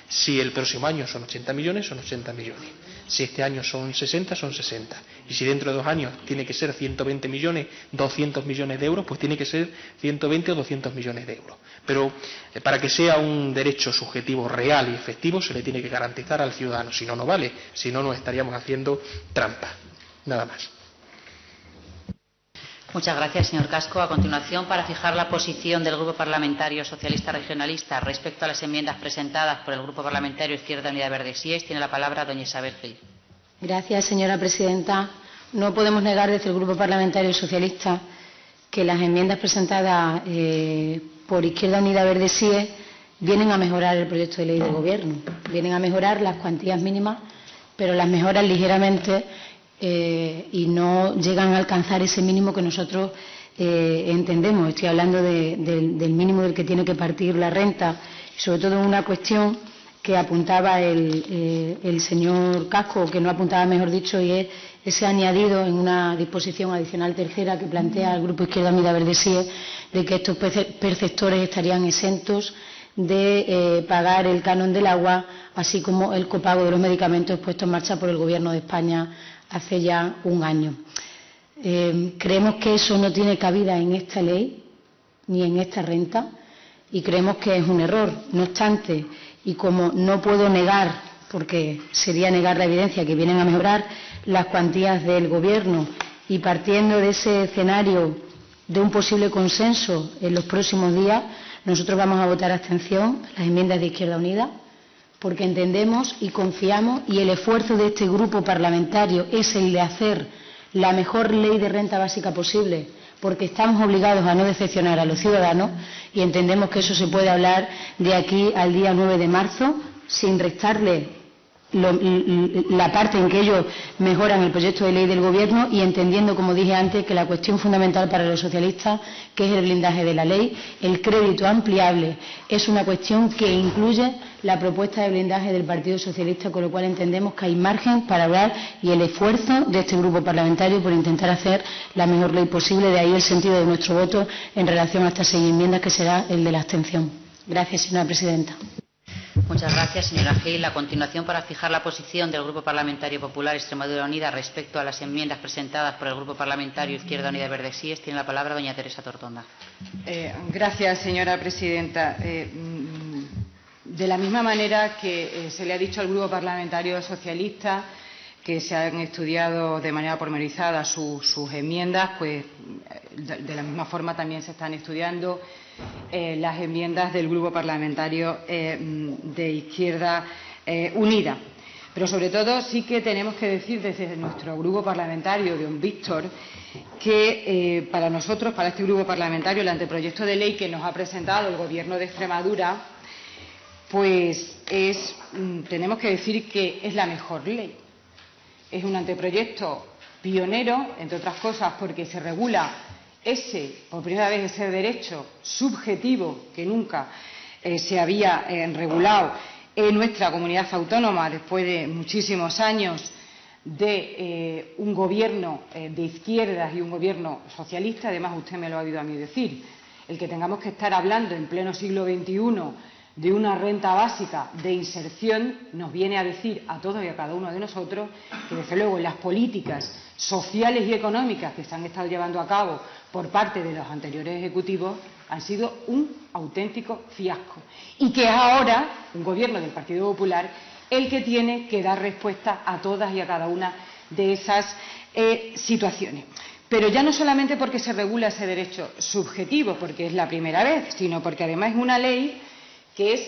Si el próximo año son 80 millones, son 80 millones. Si este año son 60, son 60. Y si dentro de 2 años tiene que ser 120 millones, 200 millones de euros, pues tiene que ser 120 o 200 millones de euros. Pero para que sea un derecho subjetivo real y efectivo se le tiene que garantizar al ciudadano. Si no, no vale. Si no, nos estaríamos haciendo trampa. Nada más. Muchas gracias, señor Casco. A continuación, para fijar la posición del Grupo Parlamentario Socialista Regionalista respecto a las enmiendas presentadas por el Grupo Parlamentario Izquierda Unida Verde Sies, tiene la palabra doña Isabel Gil. Gracias, señora presidenta. No podemos negar desde el Grupo Parlamentario Socialista que las enmiendas presentadas por Izquierda Unida Verde Sies vienen a mejorar el proyecto de ley del Gobierno. Vienen a mejorar las cuantías mínimas, pero las mejoran ligeramente y no llegan a alcanzar ese mínimo que nosotros entendemos. Estoy hablando del mínimo del que tiene que partir la renta y sobre todo una cuestión que apuntaba el señor Casco, o que no apuntaba mejor dicho, y es ese añadido en una disposición adicional tercera que plantea el Grupo Izquierda Unida Verde Sies de que estos perceptores estarían exentos de pagar el canon del agua, así como el copago de los medicamentos puestos en marcha por el Gobierno de España hace ya un año. Creemos que eso no tiene cabida en esta ley ni en esta renta y creemos que es un error. No obstante, y como no puedo negar, porque sería negar la evidencia, que vienen a mejorar las cuantías del Gobierno y partiendo de ese escenario de un posible consenso en los próximos días, nosotros vamos a votar abstención a las enmiendas de Izquierda Unida, porque entendemos y confiamos, y el esfuerzo de este grupo parlamentario es el de hacer la mejor ley de renta básica posible, porque estamos obligados a no decepcionar a los ciudadanos y entendemos que eso se puede hablar de aquí al día 9 de marzo sin restarle la parte en que ellos mejoran el proyecto de ley del Gobierno y entendiendo, como dije antes, que la cuestión fundamental para los socialistas, que es el blindaje de la ley, el crédito ampliable, es una cuestión que incluye la propuesta de blindaje del Partido Socialista, con lo cual entendemos que hay margen para hablar y el esfuerzo de este grupo parlamentario por intentar hacer la mejor ley posible. De ahí el sentido de nuestro voto en relación a estas 6 enmiendas, que será el de la abstención. Gracias, señora presidenta. Muchas gracias, señora Gil. A continuación, para fijar la posición del Grupo Parlamentario Popular Extremadura Unida respecto a las enmiendas presentadas por el Grupo Parlamentario Izquierda Unida Verde Sies, tiene la palabra doña Teresa Tortonda. Gracias, señora presidenta. De la misma manera que se le ha dicho al Grupo Parlamentario Socialista que se han estudiado de manera pormenorizada sus enmiendas, pues de la misma forma también se están estudiando las enmiendas del Grupo Parlamentario de Izquierda Unida. Pero sobre todo sí que tenemos que decir desde nuestro Grupo Parlamentario de don Víctor que para nosotros, para este Grupo Parlamentario, el anteproyecto de ley que nos ha presentado el Gobierno de Extremadura, pues tenemos que decir que es la mejor ley. Es un anteproyecto pionero, entre otras cosas, porque se regula por primera vez, ese derecho subjetivo que nunca se había regulado en nuestra comunidad autónoma después de muchísimos años de un gobierno de izquierdas y un gobierno socialista. Además, usted me lo ha oído a mí decir, el que tengamos que estar hablando en pleno siglo XXI de una renta básica de inserción nos viene a decir a todos y a cada uno de nosotros que, desde luego, las políticas sociales y económicas que se han estado llevando a cabo por parte de los anteriores ejecutivos han sido un auténtico fiasco y que es ahora un gobierno del Partido Popular el que tiene que dar respuesta a todas y a cada una de esas situaciones. Pero ya no solamente porque se regula ese derecho subjetivo, porque es la primera vez, sino porque además es una ley que es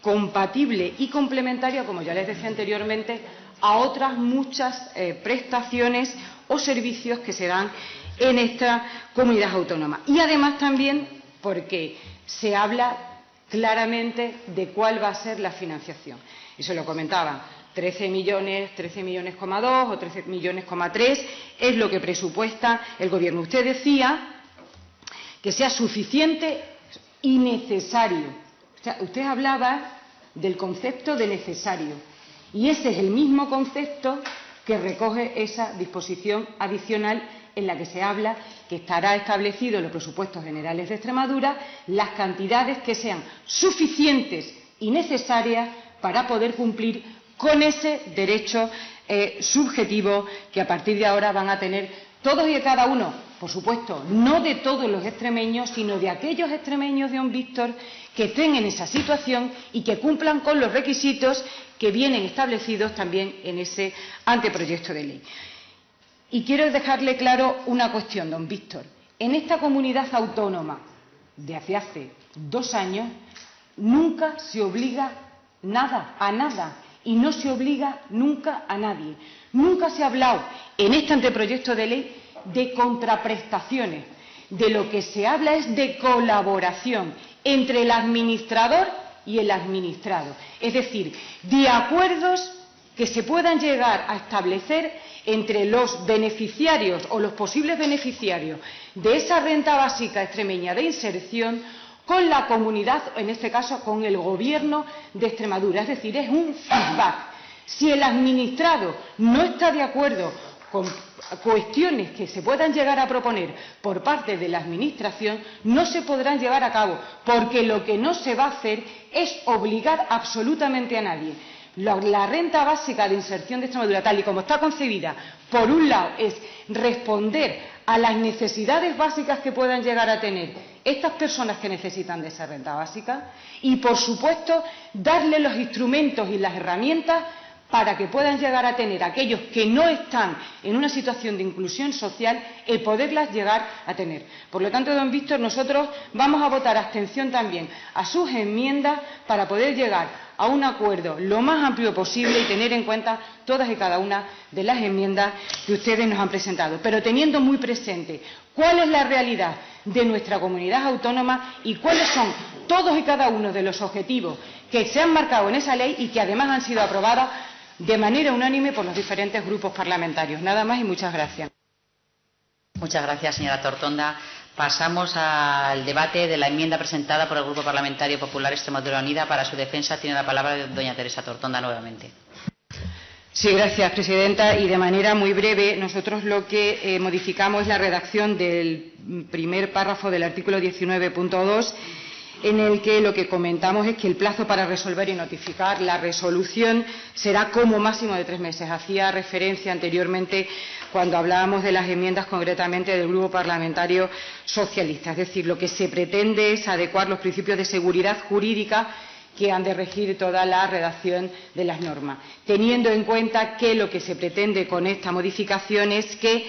compatible y complementaria, como ya les decía anteriormente, a otras muchas prestaciones o servicios que se dan en esta comunidad autónoma. Y además también porque se habla claramente de cuál va a ser la financiación. Y se lo comentaba, 13 millones, 13,2 o 13,3 millones es lo que presupuesta el Gobierno. Usted decía que sea suficiente y necesario. O sea, usted hablaba del concepto de necesario y ese es el mismo concepto que recoge esa disposición adicional en la que se habla que estará establecido en los presupuestos generales de Extremadura las cantidades que sean suficientes y necesarias para poder cumplir con ese derecho subjetivo que a partir de ahora van a tener todos y cada uno, por supuesto, no de todos los extremeños, sino de aquellos extremeños de don Víctor que estén en esa situación y que cumplan con los requisitos que vienen establecidos también en ese anteproyecto de ley. Y quiero dejarle claro una cuestión, don Víctor. En esta comunidad autónoma, de hace 2 años, nunca se obliga a nada, y no se obliga nunca a nadie. Nunca se ha hablado en este anteproyecto de ley de contraprestaciones. De lo que se habla es de colaboración entre el administrador y el administrado. Es decir, de acuerdos que se puedan llegar a establecer entre los beneficiarios o los posibles beneficiarios de esa renta básica extremeña de inserción con la comunidad, en este caso con el Gobierno de Extremadura. Es decir, es un feedback. Si el administrado no está de acuerdo con cuestiones que se puedan llegar a proponer por parte de la Administración, no se podrán llevar a cabo, porque lo que no se va a hacer es obligar absolutamente a nadie. La renta básica de inserción de Extremadura, tal y como está concebida, por un lado es responder a las necesidades básicas que puedan llegar a tener estas personas que necesitan de esa renta básica y, por supuesto, darle los instrumentos y las herramientas para que puedan llegar a tener aquellos que no están en una situación de inclusión social, el poderlas llegar a tener. Por lo tanto, don Víctor, nosotros vamos a votar abstención también a sus enmiendas para poder llegar a un acuerdo lo más amplio posible y tener en cuenta todas y cada una de las enmiendas que ustedes nos han presentado, pero teniendo muy presente cuál es la realidad de nuestra comunidad autónoma y cuáles son todos y cada uno de los objetivos que se han marcado en esa ley y que además han sido aprobadas de manera unánime por los diferentes grupos parlamentarios. Nada más y muchas gracias. Muchas gracias, señora Tortonda. Pasamos al debate de la enmienda presentada por el Grupo Parlamentario Popular Extremadura Unida. Para su defensa tiene la palabra doña Teresa Tortonda nuevamente. Sí, gracias, presidenta. Y de manera muy breve, nosotros lo que modificamos es la redacción del primer párrafo del artículo 19.2, en el que lo que comentamos es que el plazo para resolver y notificar la resolución será como máximo de 3 meses. Hacía referencia anteriormente cuando hablábamos de las enmiendas concretamente del Grupo Parlamentario Socialista. Es decir, lo que se pretende es adecuar los principios de seguridad jurídica que han de regir toda la redacción de las normas, teniendo en cuenta que lo que se pretende con esta modificación es que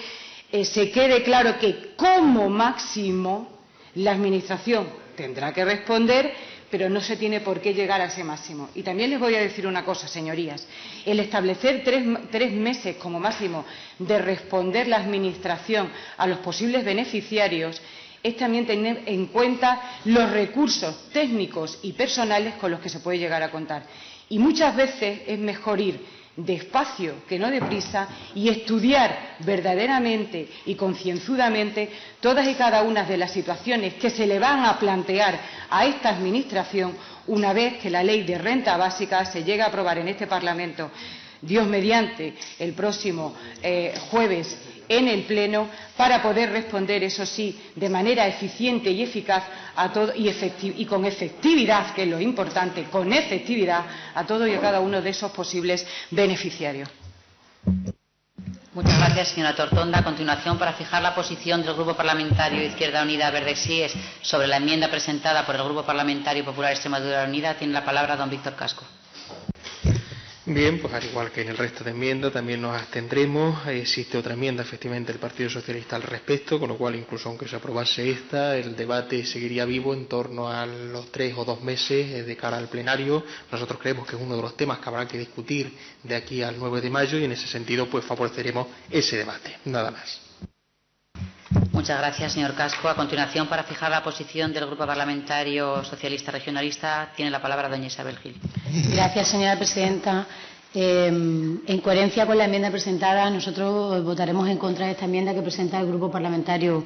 se quede claro que, como máximo, la Administración tendrá que responder, pero no se tiene por qué llegar a ese máximo. Y también les voy a decir una cosa, señorías. El establecer tres meses como máximo de responder la Administración a los posibles beneficiarios es también tener en cuenta los recursos técnicos y personales con los que se puede llegar a contar. Y muchas veces es mejor ir despacio que no deprisa y estudiar verdaderamente y concienzudamente todas y cada una de las situaciones que se le van a plantear a esta Administración una vez que la Ley de Renta Básica se llegue a aprobar en este Parlamento, Dios mediante, el próximo jueves en el Pleno, para poder responder, eso sí, de manera eficiente y eficaz a todo, y con efectividad, que es lo importante, con efectividad a todo y a cada uno de esos posibles beneficiarios. Muchas gracias, señora Tortonda. A continuación, para fijar la posición del Grupo Parlamentario Izquierda Unida Verde Síes sobre la enmienda presentada por el Grupo Parlamentario Popular Extremadura Unida, tiene la palabra don Víctor Casco. Bien, pues al igual que en el resto de enmiendas también nos abstendremos. Existe otra enmienda efectivamente del Partido Socialista al respecto, con lo cual incluso aunque se aprobase esta, el debate seguiría vivo en torno a los 3 o 2 meses de cara al plenario. Nosotros creemos que es uno de los temas que habrá que discutir de aquí al 9 de mayo y en ese sentido pues favoreceremos ese debate. Nada más. Muchas gracias, señor Casco. A continuación, para fijar la posición del Grupo Parlamentario Socialista Regionalista, tiene la palabra doña Isabel Gil. Gracias, señora presidenta. En coherencia con la enmienda presentada, nosotros votaremos en contra de esta enmienda que presenta el Grupo Parlamentario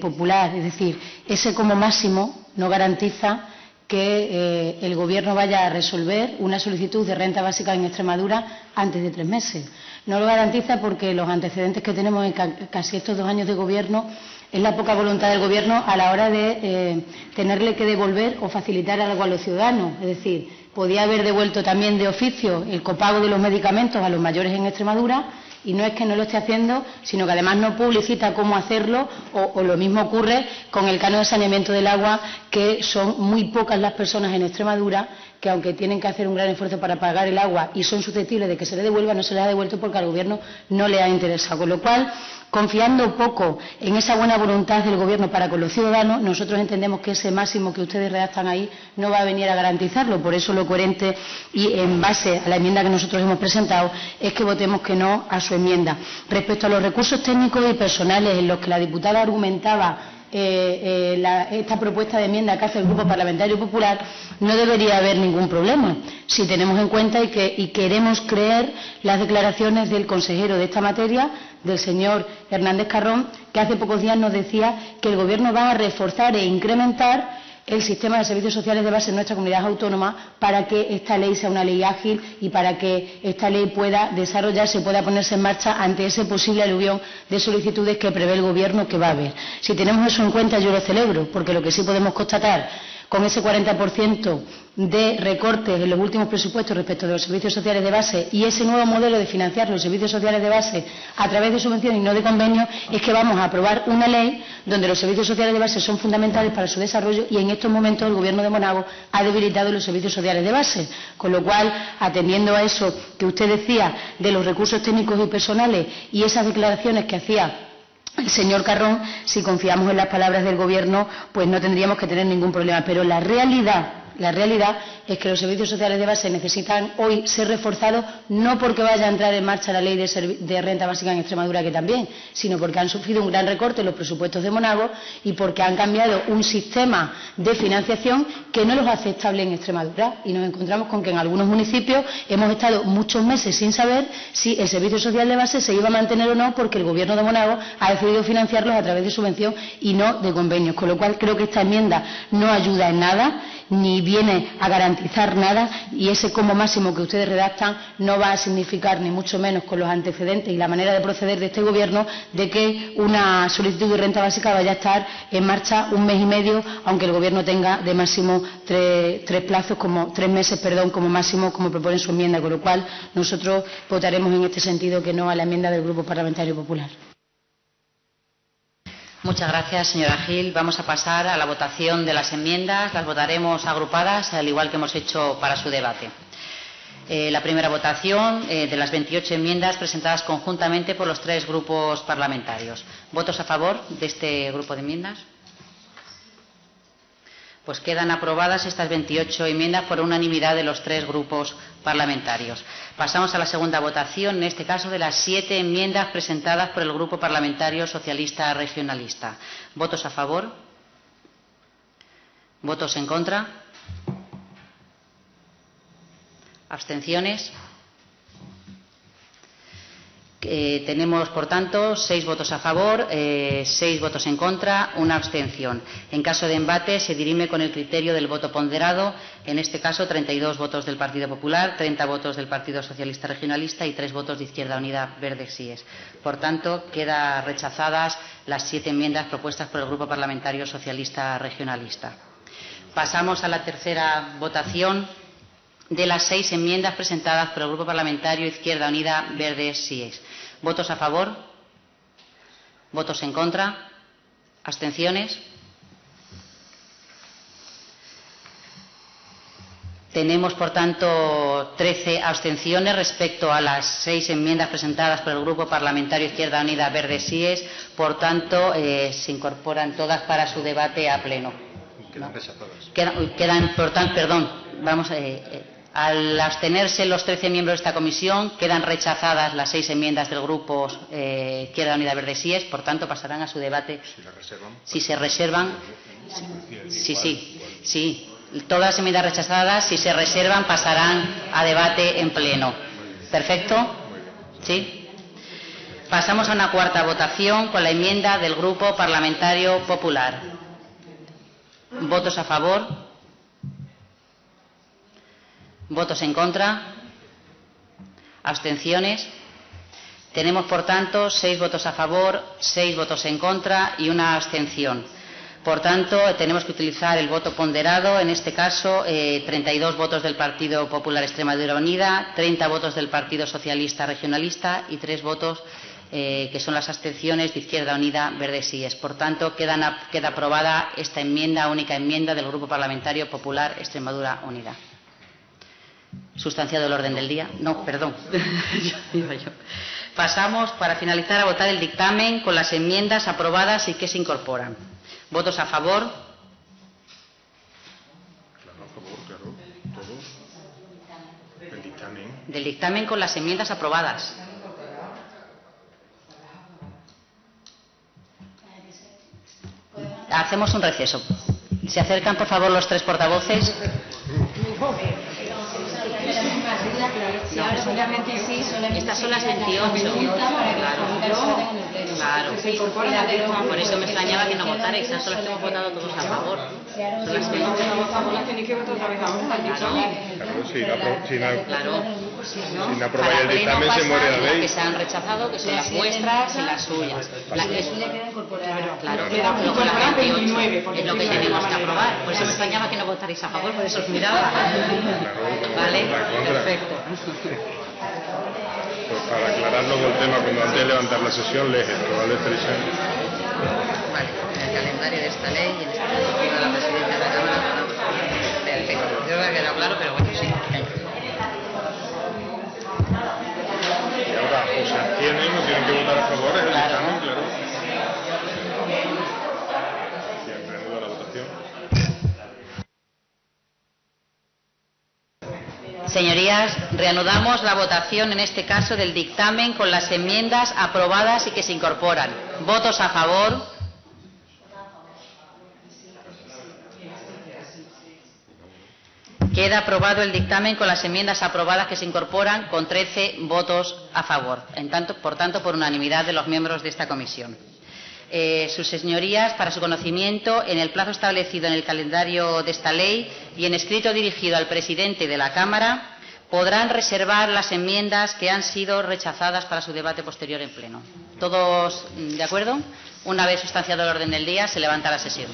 Popular. Es decir, ese como máximo no garantiza que el Gobierno vaya a resolver una solicitud de renta básica en Extremadura antes de 3 meses. No lo garantiza porque los antecedentes que tenemos en casi estos 2 años de Gobierno es la poca voluntad del Gobierno a la hora de tenerle que devolver o facilitar algo a los ciudadanos. Es decir, podía haber devuelto también de oficio el copago de los medicamentos a los mayores en Extremadura, y no es que no lo esté haciendo, sino que además no publicita cómo hacerlo, o lo mismo ocurre con el canon de saneamiento del agua, que son muy pocas las personas en Extremadura que, aunque tienen que hacer un gran esfuerzo para pagar el agua y son susceptibles de que se les devuelva, no se les ha devuelto porque al Gobierno no le ha interesado. Con lo cual, confiando poco en esa buena voluntad del Gobierno para con los ciudadanos, nosotros entendemos que ese máximo que ustedes redactan ahí no va a venir a garantizarlo. Por eso lo coherente y en base a la enmienda que nosotros hemos presentado es que votemos que no a su enmienda. Respecto a los recursos técnicos y personales en los que la diputada argumentaba esta propuesta de enmienda que hace el Grupo Parlamentario Popular, no debería haber ningún problema si tenemos en cuenta y queremos creer las declaraciones del consejero de esta materia, del señor Hernández Carrón, que hace pocos días nos decía que el Gobierno va a reforzar e incrementar el sistema de servicios sociales de base en nuestra comunidad autónoma para que esta ley sea una ley ágil y para que esta ley pueda desarrollarse, pueda ponerse en marcha ante ese posible aluvión de solicitudes que prevé el Gobierno que va a haber. Si tenemos eso en cuenta, yo lo celebro, porque lo que sí podemos constatar con ese 40% de recortes en los últimos presupuestos respecto de los servicios sociales de base y ese nuevo modelo de financiar los servicios sociales de base a través de subvenciones y no de convenios, es que vamos a aprobar una ley donde los servicios sociales de base son fundamentales para su desarrollo, y en estos momentos el Gobierno de Monago ha debilitado los servicios sociales de base. Con lo cual, atendiendo a eso que usted decía de los recursos técnicos y personales y esas declaraciones que hacía el señor Carrón, si confiamos en las palabras del Gobierno, pues no tendríamos que tener ningún problema. Pero la realidad es que los servicios sociales de base necesitan hoy ser reforzados, no porque vaya a entrar en marcha la ley de renta básica en Extremadura, que también, sino porque han sufrido un gran recorte en los presupuestos de Monago y porque han cambiado un sistema de financiación que no los hace estables en Extremadura. Y nos encontramos con que en algunos municipios hemos estado muchos meses sin saber si el servicio social de base se iba a mantener o no, porque el Gobierno de Monago ha decidido financiarlos a través de subvención y no de convenios. Con lo cual, creo que esta enmienda no ayuda en nada, ni viene a garantizar nada, y ese como máximo que ustedes redactan no va a significar, ni mucho menos con los antecedentes y la manera de proceder de este Gobierno, de que una solicitud de renta básica vaya a estar en marcha 1 mes y medio, aunque el Gobierno tenga de máximo 3 meses como máximo, como propone su enmienda. Con lo cual, nosotros votaremos en este sentido que no a la enmienda del Grupo Parlamentario Popular. Muchas gracias, señora Gil. Vamos a pasar a la votación de las enmiendas. Las votaremos agrupadas, al igual que hemos hecho para su debate. La primera votación de las 28 enmiendas presentadas conjuntamente por los 3 grupos parlamentarios. ¿Votos a favor de este grupo de enmiendas? Pues quedan aprobadas estas 28 enmiendas por unanimidad de los 3 grupos parlamentarios. Pasamos a la segunda votación, en este caso de las 7 enmiendas presentadas por el Grupo Parlamentario Socialista Regionalista. ¿Votos a favor? ¿Votos en contra? ¿Abstenciones? Tenemos, por tanto, 6 votos a favor, 6 votos en contra, 1 abstención. En caso de empate, se dirime con el criterio del voto ponderado, en este caso 32 votos del Partido Popular, 30 votos del Partido Socialista Regionalista y 3 votos de Izquierda Unida Verde Síes. Por tanto, quedan rechazadas las 7 enmiendas propuestas por el Grupo Parlamentario Socialista Regionalista. Pasamos a la tercera votación de las 6 enmiendas presentadas por el Grupo Parlamentario Izquierda Unida Verde Síes. ¿Votos a favor? ¿Votos en contra? ¿Abstenciones? Tenemos, por tanto, 13 abstenciones respecto a las 6 enmiendas presentadas por el Grupo Parlamentario Izquierda Unida Verde Síes. Por tanto, se incorporan todas para su debate a pleno. Quedan rechazadas. Quedan, por tanto, perdón, vamos al abstenerse los 13 miembros de esta comisión, quedan rechazadas las 6 enmiendas del Grupo Izquierda Unida Verde Síes, por tanto pasarán a su debate. Si se reservan. Sí. Todas las enmiendas rechazadas, si se reservan, pasarán a debate en pleno. ¿Perfecto? ¿Sí? Pasamos a una cuarta votación con la enmienda del Grupo Parlamentario Popular. ¿Votos a favor? ¿Votos en contra? ¿Abstenciones? Tenemos, por tanto, 6 votos a favor, 6 votos en contra y 1 abstención. Por tanto, tenemos que utilizar el voto ponderado, en este caso 32 votos del Partido Popular Extremadura Unida, 30 votos del Partido Socialista Regionalista y 3 votos que son las abstenciones de Izquierda Unida Verde Síes. Por tanto, queda aprobada esta enmienda, única enmienda del Grupo Parlamentario Popular Extremadura Unida. Sustanciado el orden del día. No, perdón. Pasamos, para finalizar, a votar el dictamen con las enmiendas aprobadas y que se incorporan. ¿Votos a favor? Claro, a favor, claro. Todos. El dictamen. Del dictamen con las enmiendas aprobadas. Hacemos un receso. ¿Se acercan, por favor, los 3 portavoces? Estas son las 28. Claro. Por eso me extrañaba que no votarais. Esas son las que hemos votado todos a favor. Son las que hemos votado a favor. Si no aprobáis el dictamen, se muere la ley. Que se han rechazado, que son las vuestras y las suyas. La que suya queda incorporada. Claro, pero con las 28 es lo que tenemos que aprobar. Por eso me extrañaba que no votarais a favor, por eso os miraba. ¿Vale? Perfecto. Pues para aclarar luego el tema, cuando antes de levantar la sesión, les probable expresión. Vale, en el calendario de esta ley y en este caso de la presidencia de la Cámara. Perfecto. Yo creo que ha quedado claro, pero bueno, sí. Y ahora, o se abstienen o tienen que votar a favor, es el dictamen, claro. Siempre reanudo la votación. Señorías, reanudamos la votación, en este caso, del dictamen con las enmiendas aprobadas y que se incorporan. ¿Votos a favor? Queda aprobado el dictamen con las enmiendas aprobadas que se incorporan con 13 votos a favor, por tanto, por unanimidad de los miembros de esta comisión. Sus señorías, para su conocimiento, en el plazo establecido en el calendario de esta ley y en escrito dirigido al presidente de la Cámara, podrán reservar las enmiendas que han sido rechazadas para su debate posterior en pleno. ¿Todos de acuerdo? Una vez sustanciado el orden del día, se levanta la sesión.